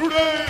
Today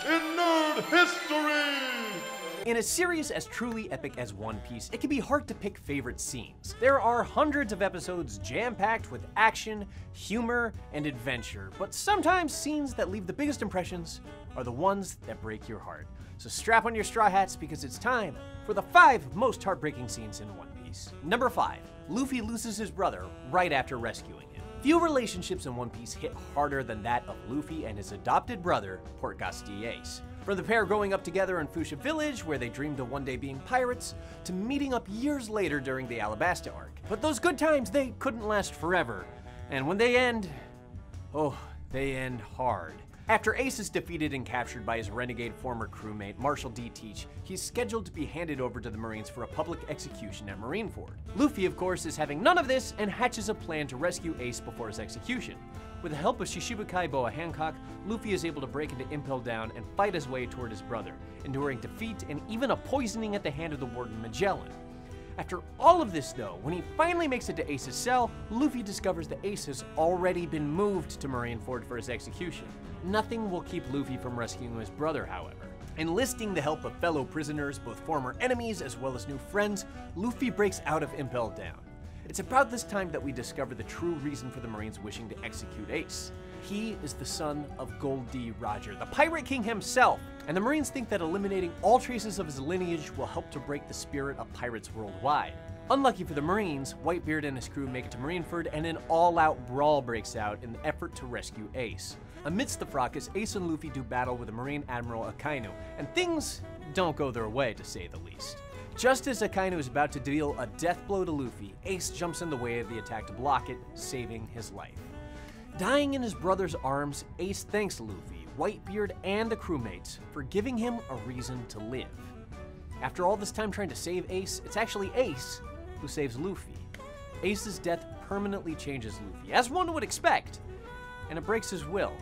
in Nerd History! In a series as truly epic as One Piece, it can be hard to pick favorite scenes. There are hundreds of episodes jam-packed with action, humor, and adventure, but sometimes scenes that leave the biggest impressions are the ones that break your heart. So strap on your straw hats because it's time for the 5 most heartbreaking scenes in One Piece. Number 5. Luffy loses his brother right after rescuing him. Few relationships in One Piece hit harder than that of Luffy and his adopted brother, Port Ghastie Ace. From the pair growing up together in Fuchsia Village, where they dreamed of one day being pirates, to meeting up years later during the Alabasta arc. But those good times, they couldn't last forever. And when they end, oh, they end hard. After Ace is defeated and captured by his renegade former crewmate, Marshal D. Teach, he's scheduled to be handed over to the Marines for a public execution at Marineford. Luffy, of course, is having none of this and hatches a plan to rescue Ace before his execution. With the help of Shishibukai Boa Hancock, Luffy is able to break into Impel Down and fight his way toward his brother, enduring defeat and even a poisoning at the hand of the Warden Magellan. After all of this though, when he finally makes it to Ace's cell, Luffy discovers that Ace has already been moved to Marineford for his execution. Nothing will keep Luffy from rescuing his brother, however. Enlisting the help of fellow prisoners, both former enemies as well as new friends, Luffy breaks out of Impel Down. It's about this time that we discover the true reason for the Marines wishing to execute Ace. He is the son of Gold D. Roger, the Pirate King himself, and the Marines think that eliminating all traces of his lineage will help to break the spirit of pirates worldwide. Unlucky for the Marines, Whitebeard and his crew make it to Marineford and an all-out brawl breaks out in the effort to rescue Ace. Amidst the fracas, Ace and Luffy do battle with the Marine Admiral Akainu, and things don't go their way, to say the least. Just as Akainu is about to deal a death blow to Luffy, Ace jumps in the way of the attack to block it, saving his life. Dying in his brother's arms, Ace thanks Luffy, Whitebeard, and the crewmates for giving him a reason to live. After all this time trying to save Ace, it's actually Ace who saves Luffy. Ace's death permanently changes Luffy, as one would expect, and it breaks his will.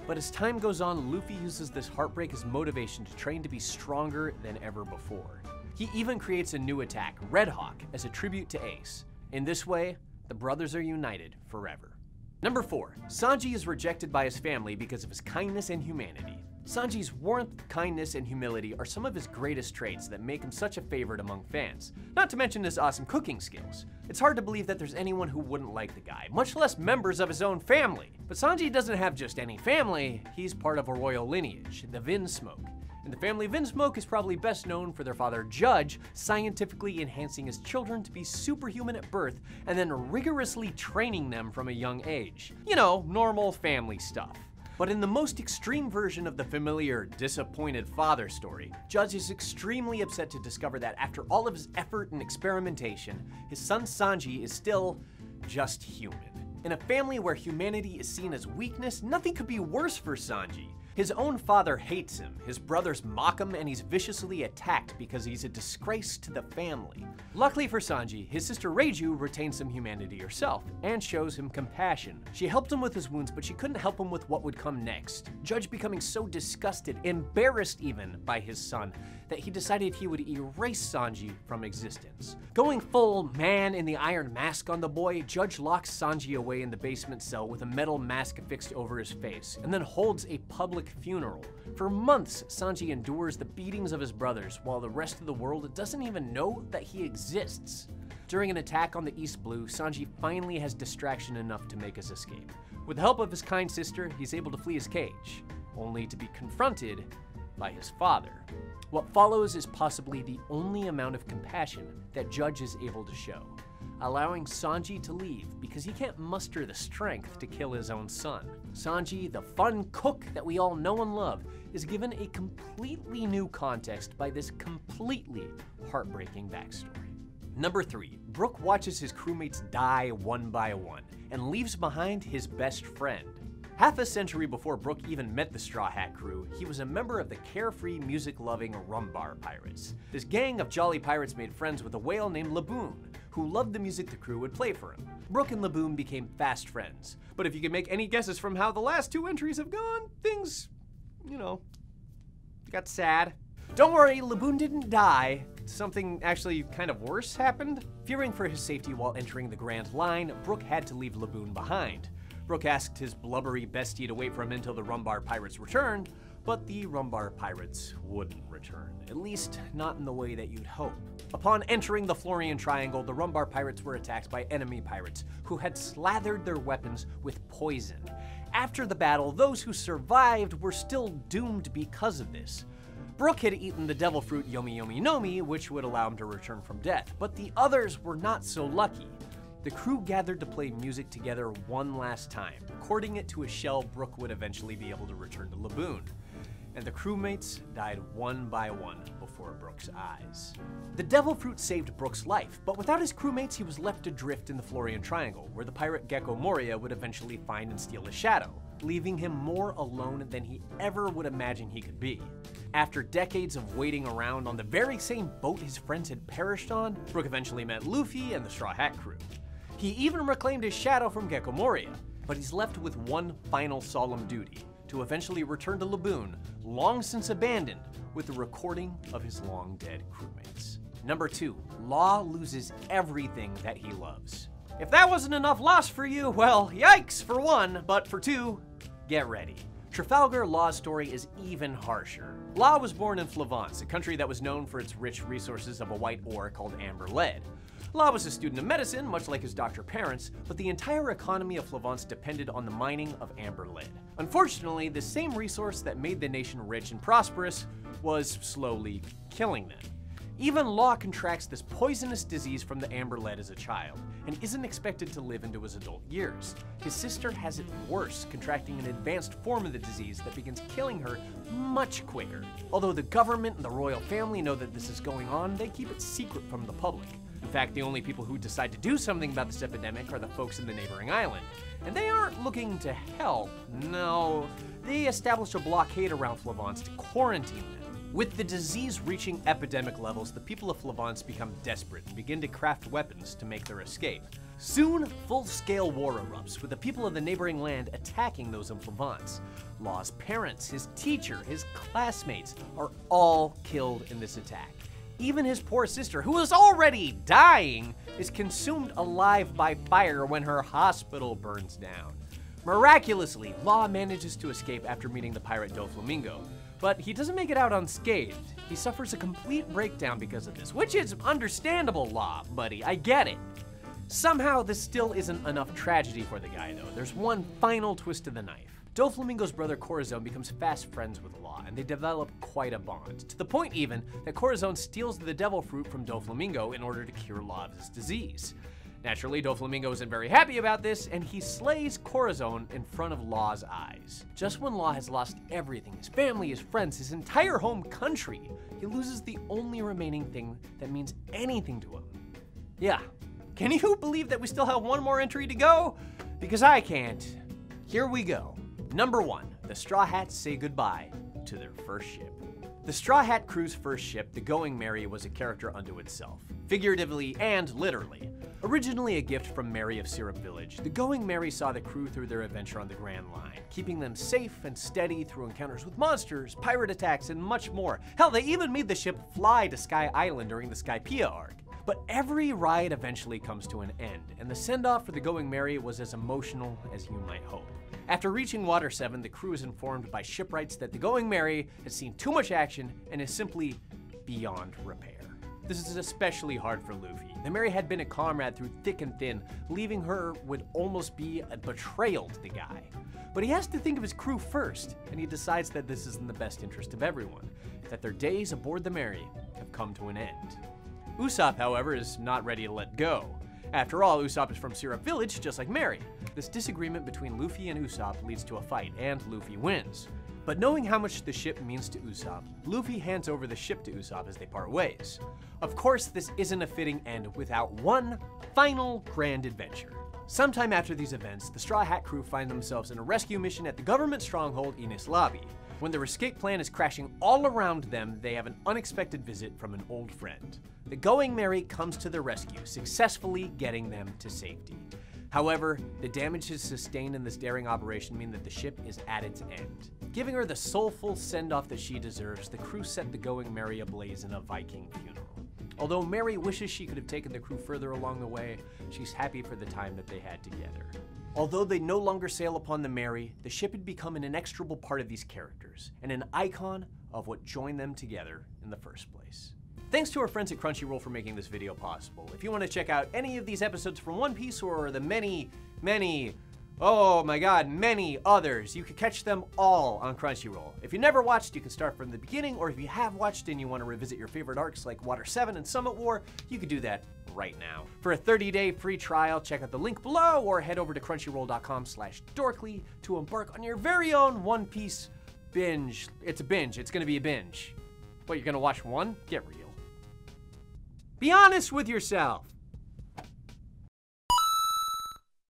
But as time goes on, Luffy uses this heartbreak as motivation to train to be stronger than ever before. He even creates a new attack, Red Hawk, as a tribute to Ace. In this way, the brothers are united forever. Number 4. Sanji is rejected by his family because of his kindness and humanity. Sanji's warmth, kindness, and humility are some of his greatest traits that make him such a favorite among fans, not to mention his awesome cooking skills. It's hard to believe that there's anyone who wouldn't like the guy, much less members of his own family. But Sanji doesn't have just any family, he's part of a royal lineage, the Vinsmoke. And the family Vinsmoke is probably best known for their father Judge scientifically enhancing his children to be superhuman at birth and then rigorously training them from a young age. You know, normal family stuff. But in the most extreme version of the familiar disappointed father story, Judge is extremely upset to discover that after all of his effort and experimentation, his son Sanji is still just human. In a family where humanity is seen as weakness, nothing could be worse for Sanji. His own father hates him, his brothers mock him, and he's viciously attacked because he's a disgrace to the family. Luckily for Sanji, his sister Reiju retains some humanity herself and shows him compassion. She helped him with his wounds, but she couldn't help him with what would come next. Judge becoming so disgusted, embarrassed even, by his son, that he decided he would erase Sanji from existence. Going full man in the iron mask on the boy, Judge locks Sanji away in the basement cell with a metal mask affixed over his face, and then holds a public funeral. For months, Sanji endures the beatings of his brothers, while the rest of the world doesn't even know that he exists. During an attack on the East Blue, Sanji finally has distraction enough to make his escape. With the help of his kind sister, he's able to flee his cage, only to be confronted by his father. What follows is possibly the only amount of compassion that Judge is able to show, allowing Sanji to leave because he can't muster the strength to kill his own son. Sanji, the fun cook that we all know and love, is given a completely new context by this completely heartbreaking backstory. Number 3. Brooke watches his crewmates die one by one and leaves behind his best friend. Half a century before Brooke even met the Straw Hat crew, he was a member of the carefree, music-loving Rumbar Pirates. This gang of jolly pirates made friends with a whale named Laboon, who loved the music the crew would play for him. Brooke and Laboon became fast friends. But if you can make any guesses from how the last 2 entries have gone, things, got sad. Don't worry, Laboon didn't die. Something actually kind of worse happened. Fearing for his safety while entering the Grand Line, Brooke had to leave Laboon behind. Brooke asked his blubbery bestie to wait for him until the Rumbar pirates returned, but the Rumbar pirates wouldn't return, at least not in the way that you'd hope. Upon entering the Florian Triangle, the Rumbar pirates were attacked by enemy pirates who had slathered their weapons with poison. After the battle, those who survived were still doomed because of this. Brooke had eaten the devil fruit Yomi Yomi Nomi, which would allow him to return from death, but the others were not so lucky. The crew gathered to play music together one last time, recording it to a shell Brooke would eventually be able to return to Laboon. And the crewmates died one by one before Brooke's eyes. The devil fruit saved Brooke's life, but without his crewmates, he was left adrift in the Florian Triangle, where the pirate Gecko Moria would eventually find and steal his shadow, leaving him more alone than he ever would imagine he could be. After decades of waiting around on the very same boat his friends had perished on, Brooke eventually met Luffy and the Straw Hat crew. He even reclaimed his shadow from Gecko Moria, but he's left with one final solemn duty: to eventually return to Laboon, long since abandoned, with the recording of his long-dead crewmates. Number 2, Law loses everything that he loves. If that wasn't enough loss for you, well, yikes for one, but for two, get ready. Trafalgar Law's story is even harsher. Law was born in Flavance, a country that was known for its rich resources of a white ore called amber lead. Law was a student of medicine, much like his doctor parents, but the entire economy of Flavance depended on the mining of amber lead. Unfortunately, the same resource that made the nation rich and prosperous was slowly killing them. Even Law contracts this poisonous disease from the amber lead as a child, and isn't expected to live into his adult years. His sister has it worse, contracting an advanced form of the disease that begins killing her much quicker. Although the government and the royal family know that this is going on, they keep it secret from the public. In fact, the only people who decide to do something about this epidemic are the folks in the neighboring island. And they aren't looking to help, no. They establish a blockade around Flavance to quarantine them. With the disease reaching epidemic levels, the people of Flavance become desperate and begin to craft weapons to make their escape. Soon, full-scale war erupts, with the people of the neighboring land attacking those in Flavance. Law's parents, his teacher, his classmates are all killed in this attack. Even his poor sister, who is already dying, is consumed alive by fire when her hospital burns down. Miraculously, Law manages to escape after meeting the pirate Doflamingo, but he doesn't make it out unscathed. He suffers a complete breakdown because of this, which is understandable, Law, buddy, I get it. Somehow, this still isn't enough tragedy for the guy, though. There's one final twist to the knife. Doflamingo's brother Corazon becomes fast friends with Law, and they develop quite a bond, to the point even that Corazon steals the devil fruit from Doflamingo in order to cure Law of his disease. Naturally, Doflamingo isn't very happy about this, and he slays Corazon in front of Law's eyes. Just when Law has lost everything, his family, his friends, his entire home country, he loses the only remaining thing that means anything to him. Yeah, can you believe that we still have one more entry to go? Because I can't. Here we go. Number 1, the Straw Hats say goodbye to their first ship. The Straw Hat crew's first ship, the Going Merry, was a character unto itself, figuratively and literally. Originally a gift from Mary of Syrup Village, the Going Merry saw the crew through their adventure on the Grand Line, keeping them safe and steady through encounters with monsters, pirate attacks, and much more. Hell, they even made the ship fly to Sky Island during the Skypiea arc. But every ride eventually comes to an end, and the send-off for the Going Merry was as emotional as you might hope. After reaching Water 7, the crew is informed by shipwrights that the Going Merry has seen too much action and is simply beyond repair. This is especially hard for Luffy. The Merry had been a comrade through thick and thin. Leaving her would almost be a betrayal to the guy. But he has to think of his crew first, and he decides that this is in the best interest of everyone, that their days aboard the Merry have come to an end. Usopp, however, is not ready to let go. After all, Usopp is from Syrup Village, just like Merry. This disagreement between Luffy and Usopp leads to a fight, and Luffy wins. But knowing how much the ship means to Usopp, Luffy hands over the ship to Usopp as they part ways. Of course, this isn't a fitting end without one final grand adventure. Sometime after these events, the Straw Hat crew find themselves in a rescue mission at the government stronghold Ines Lobby. When their escape plan is crashing all around them, they have an unexpected visit from an old friend. The Going Merry comes to their rescue, successfully getting them to safety. However, the damages sustained in this daring operation mean that the ship is at its end. Giving her the soulful send-off that she deserves, the crew set the Going Merry ablaze in a Viking funeral. Although Merry wishes she could have taken the crew further along the way, she's happy for the time that they had together. Although they no longer sail upon the Mary, the ship had become an inexorable part of these characters, and an icon of what joined them together in the first place. Thanks to our friends at Crunchyroll for making this video possible. If you want to check out any of these episodes from One Piece or the many others, you can catch them all on Crunchyroll. If you never watched, you can start from the beginning, or if you have watched and you want to revisit your favorite arcs like Water 7 and Summit War, you can do that right now. For a 30-day free trial, check out the link below or head over to crunchyroll.com/dorkly to embark on your very own One Piece binge. It's a binge. It's gonna be a binge. What, you're gonna watch one? Get real. Be honest with yourself.